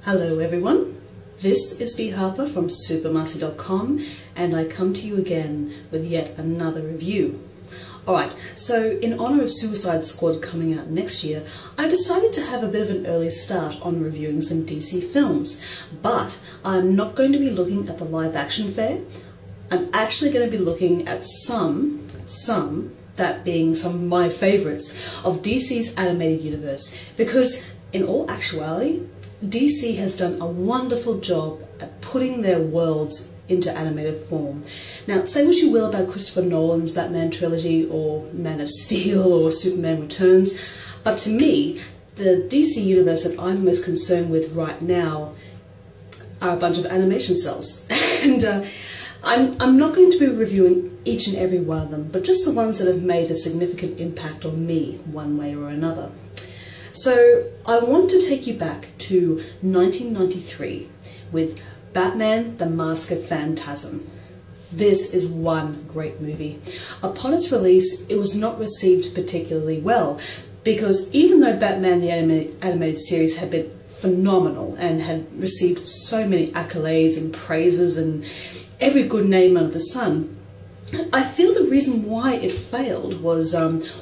Hello everyone, this is Bea Harper from supermarcy.com and I come to you again with yet another review. Alright, so in honour of Suicide Squad coming out next year, I decided to have a bit of an early start on reviewing some DC films, but I'm not going to be looking at the live action fare. I'm actually going to be looking at some, that being some of my favourites, of DC's animated universe, because in all actuality, DC has done a wonderful job at putting their worlds into animated form. Now, say what you will about Christopher Nolan's Batman trilogy or Man of Steel or Superman Returns, but to me, the DC universe that I'm most concerned with right now are a bunch of animation cells. And I'm not going to be reviewing each and every one of them, but just the ones that have made a significant impact on me one way or another. So I want to take you back to 1993 with Batman: The Mask of Phantasm. This is one great movie. Upon its release, it was not received particularly well, because even though Batman the animated series had been phenomenal and had received so many accolades and praises and every good name under the sun, I feel the reason why it failed was,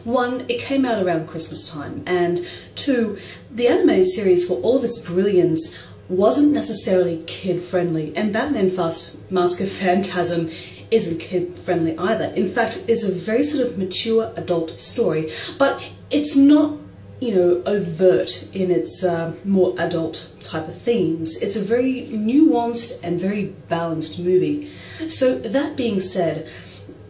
one, it came out around Christmas time, and two, the animated series, for all of its brilliance, wasn't necessarily kid-friendly, and Batman Mask of Phantasm isn't kid-friendly either. In fact, it's a very sort of mature adult story, but it's not, you know, overt in its more adult type of themes. It's a very nuanced and very balanced movie. So that being said,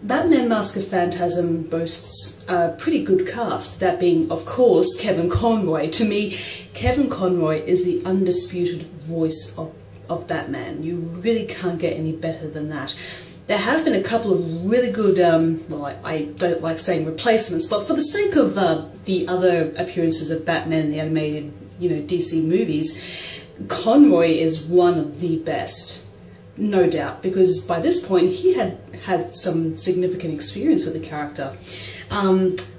Batman Mask of Phantasm boasts a pretty good cast, that being, of course, Kevin Conroy. To me, Kevin Conroy is the undisputed voice of Batman. You really can't get any better than that. There have been a couple of really good, well, I don't like saying replacements, but for the sake of the other appearances of Batman in the animated, you know, DC movies, Conroy is one of the best. No doubt, because by this point he had some significant experience with the character.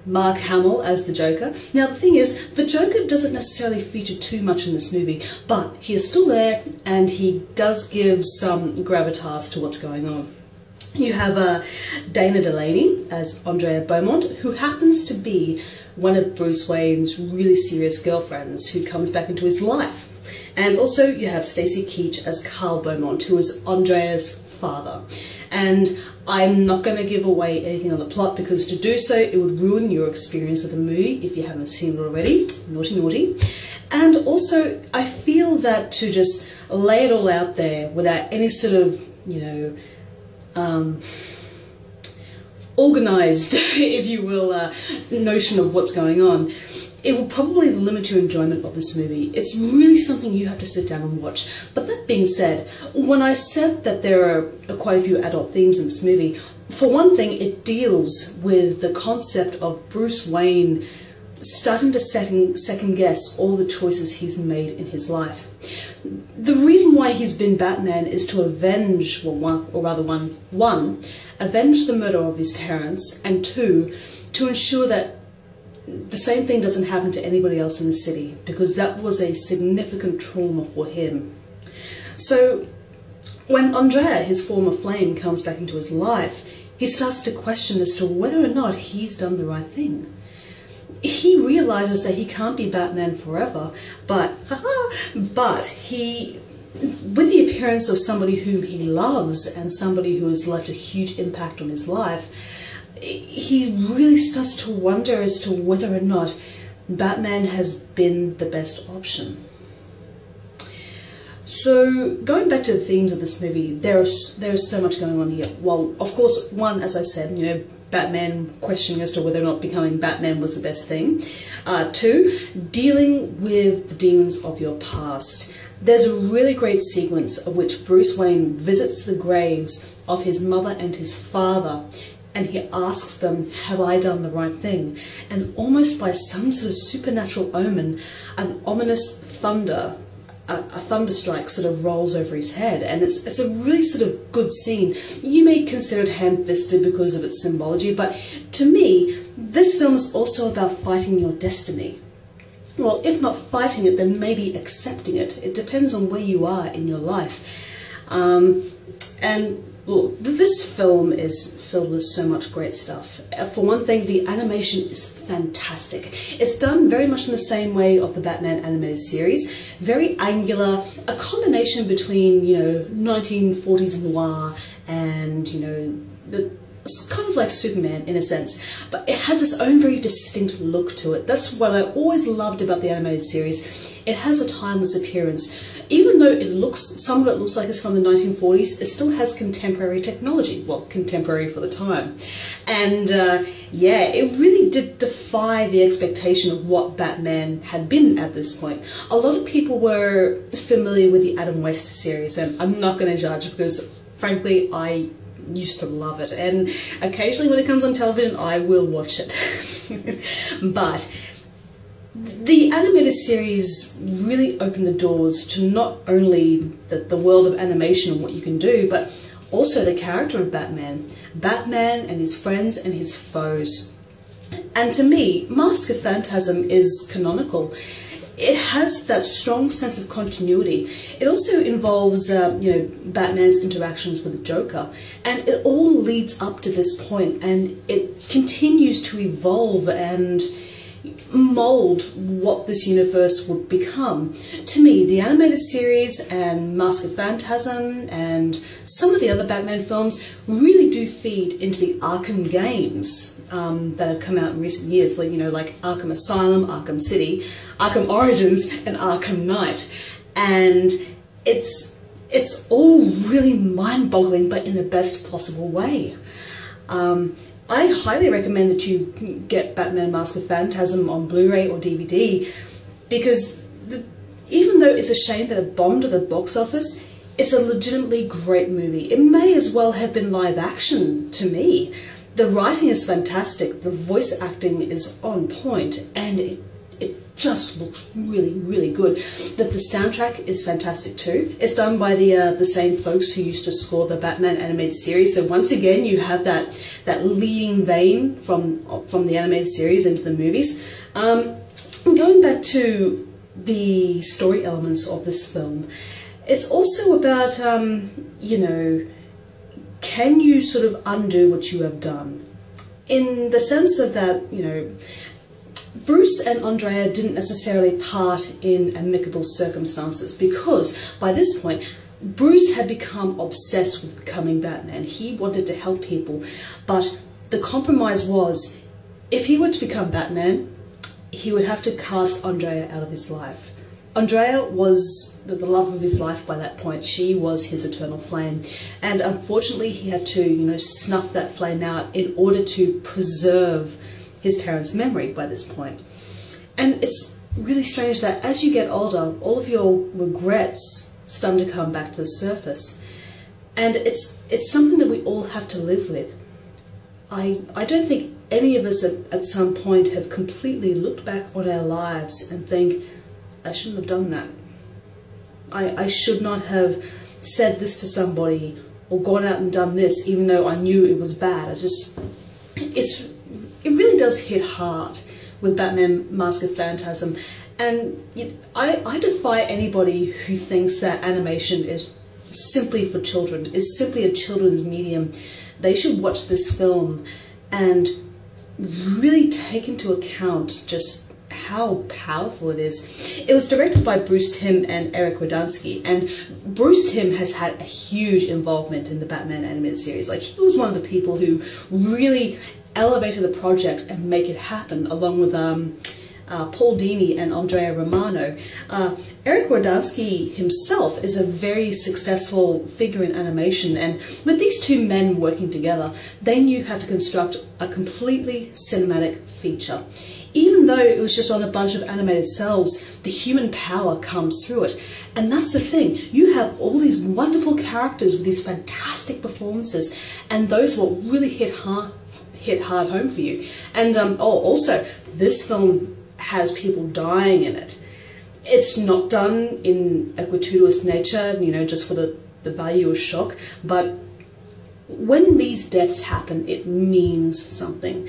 Mark Hamill as the Joker. Now the thing is, the Joker doesn't necessarily feature too much in this movie, but he is still there and he does give some gravitas to what's going on. You have Dana Delaney as Andrea Beaumont, who happens to be one of Bruce Wayne's really serious girlfriends who comes back into his life. And also you have Stacy Keach as Carl Beaumont, who is Andrea's father. And I'm not going to give away anything on the plot, because to do so it would ruin your experience of the movie if you haven't seen it already. Naughty, naughty. And also I feel that to just lay it all out there without any sort of, you know, organised, if you will, notion of what's going on, it will probably limit your enjoyment of this movie. It's really something you have to sit down and watch. But that being said, when I said that there are quite a few adult themes in this movie, for one thing, it deals with the concept of Bruce Wayne starting to second guess all the choices he's made in his life. The reason why he's been Batman is to avenge, well, one, avenge the murder of his parents, and two, to ensure that the same thing doesn't happen to anybody else in the city, because that was a significant trauma for him. So when Andrea, his former flame, comes back into his life, he starts to question as to whether or not he's done the right thing. He realizes that he can't be Batman forever, but he, with the appearance of somebody whom he loves and somebody who has left a huge impact on his life, he really starts to wonder as to whether or not Batman has been the best option. So, going back to the themes of this movie, there is so much going on here. Well, of course, one, as I said, you know, Batman questioning as to whether or not becoming Batman was the best thing. Two, dealing with the demons of your past. There's a really great sequence of which Bruce Wayne visits the graves of his mother and his father, and he asks them, have I done the right thing? And almost by some sort of supernatural omen, an ominous thunder, a thunderstrike sort of rolls over his head, and it's a really sort of good scene. You may consider it ham-fisted because of its symbology, but to me, this film is also about fighting your destiny. well, if not fighting it, then maybe accepting it. It depends on where you are in your life. And look, this film is filled with so much great stuff. For one thing, the animation is fantastic. It's done very much in the same way of the Batman animated series. Very angular, a combination between, 1940s noir and, it's kind of like Superman in a sense, but it has its own very distinct look to it. That's what I always loved about the animated series. It has a timeless appearance. Even though some of it looks like it's from the 1940s, it still has contemporary technology. Well, contemporary for the time. And yeah, it really did defy the expectation of what Batman had been at this point. A lot of people were familiar with the Adam West series, and I'm not going to judge because, frankly, I used to love it, and occasionally when it comes on television I will watch it. But the animated series really opened the doors to not only the world of animation and what you can do, but also the character of Batman and his friends and his foes. And to me, Mask of Phantasm is canonical. It has that strong sense of continuity. It also involves, Batman's interactions with the Joker, and it all leads up to this point, and it continues to evolve and mold what this universe would become. To me, the animated series and Mask of Phantasm and some of the other Batman films really do feed into the Arkham games that have come out in recent years, like Arkham Asylum, Arkham City, Arkham Origins, and Arkham Knight. And it's all really mind-boggling, but in the best possible way. I highly recommend that you get Batman Mask of Phantasm on Blu-ray or DVD, because even though it's a shame that it bombed at the box office, it's a legitimately great movie. It may as well have been live action to me. The writing is fantastic, the voice acting is on point, and it just looks really, really good. The soundtrack is fantastic too. It's done by the same folks who used to score the Batman animated series. So once again, you have that leading vein from the animated series into the movies. Going back to the story elements of this film, it's also about can you sort of undo what you have done? In the sense of that, Bruce and Andrea didn't necessarily part in amicable circumstances, because by this point Bruce had become obsessed with becoming Batman. He wanted to help people, but the compromise was, if he were to become Batman, he would have to cast Andrea out of his life. Andrea was the love of his life by that point. She was his eternal flame, and unfortunately he had to snuff that flame out in order to preserve his parents' memory by this point. And it's really strange that as you get older, all of your regrets start to come back to the surface. And it's something that we all have to live with. I don't think any of us at some point have completely looked back on our lives and think, I shouldn't have done that. I should not have said this to somebody or gone out and done this even though I knew it was bad. It really does hit hard with Batman Mask of Phantasm, and I defy anybody who thinks that animation is simply for children, is simply a children's medium. They should watch this film and really take into account just how powerful it is. It was directed by Bruce Timm and Eric Radomski, and Bruce Timm has had a huge involvement in the Batman animated series. Like, he was one of the people who really elevated the project and make it happen, along with Paul Dini and Andrea Romano. Eric Radomski himself is a very successful figure in animation, and with these two men working together, they knew how to construct a completely cinematic feature. Even though it was just on a bunch of animated cells, the human power comes through it. And that's the thing. You have all these wonderful characters with these fantastic performances, and those will really hit hard home for you. And also, this film has people dying in it. It's not done in a gratuitous nature, just for the value of shock, but when these deaths happen, it means something.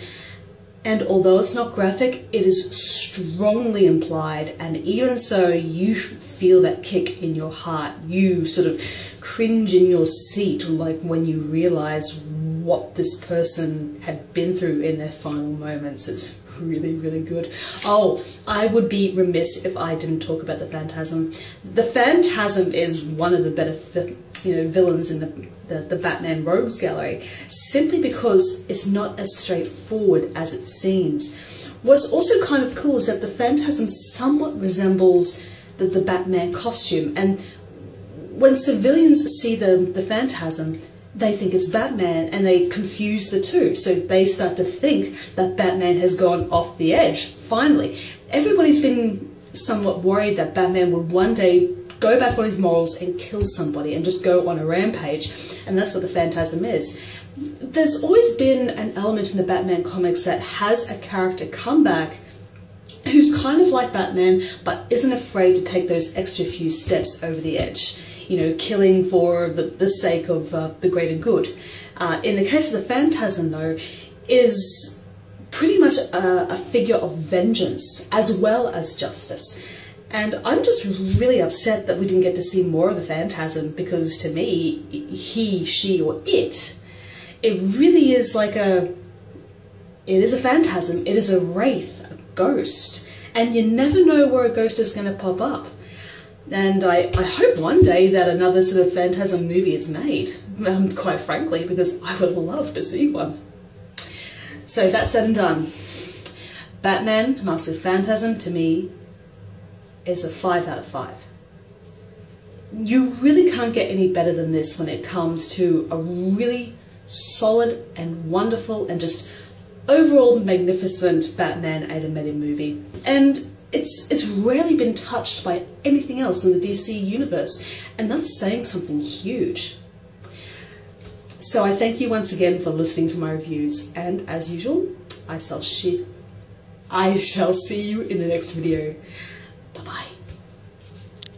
And although it's not graphic, it is strongly implied, and even so, you feel that kick in your heart. You sort of cringe in your seat, like when you realise what this person had been through in their final moments. It's really, really good. Oh, I would be remiss if I didn't talk about the Phantasm. The Phantasm is one of the better villains in the Batman Rogues Gallery, simply because it's not as straightforward as it seems. What's also kind of cool is that the Phantasm somewhat resembles the Batman costume, and when civilians see the Phantasm, they think it's Batman, and they confuse the two, so they start to think that Batman has gone off the edge, finally. Everybody's been somewhat worried that Batman would one day go back on his morals and kill somebody and just go on a rampage, and that's what the Phantasm is. There's always been an element in the Batman comics that has a character come back who's kind of like Batman, but isn't afraid to take those extra few steps over the edge. You know, killing for the sake of the greater good. In the case of the Phantasm, though, is pretty much a figure of vengeance as well as justice. And I'm just really upset that we didn't get to see more of the Phantasm, because to me, he, she, or it really is like it is a phantasm, it is a wraith, a ghost, and you never know where a ghost is going to pop up. And I hope one day that another sort of Phantasm movie is made, quite frankly, because I would love to see one. So that said and done, Batman, Master of Phantasm, to me, is a 5 out of 5. You really can't get any better than this when it comes to a really solid and wonderful and just overall magnificent Batman animated movie. And it's rarely been touched by anything else in the DC universe, and that's saying something huge. So I thank you once again for listening to my reviews, and as usual, I shall see you in the next video.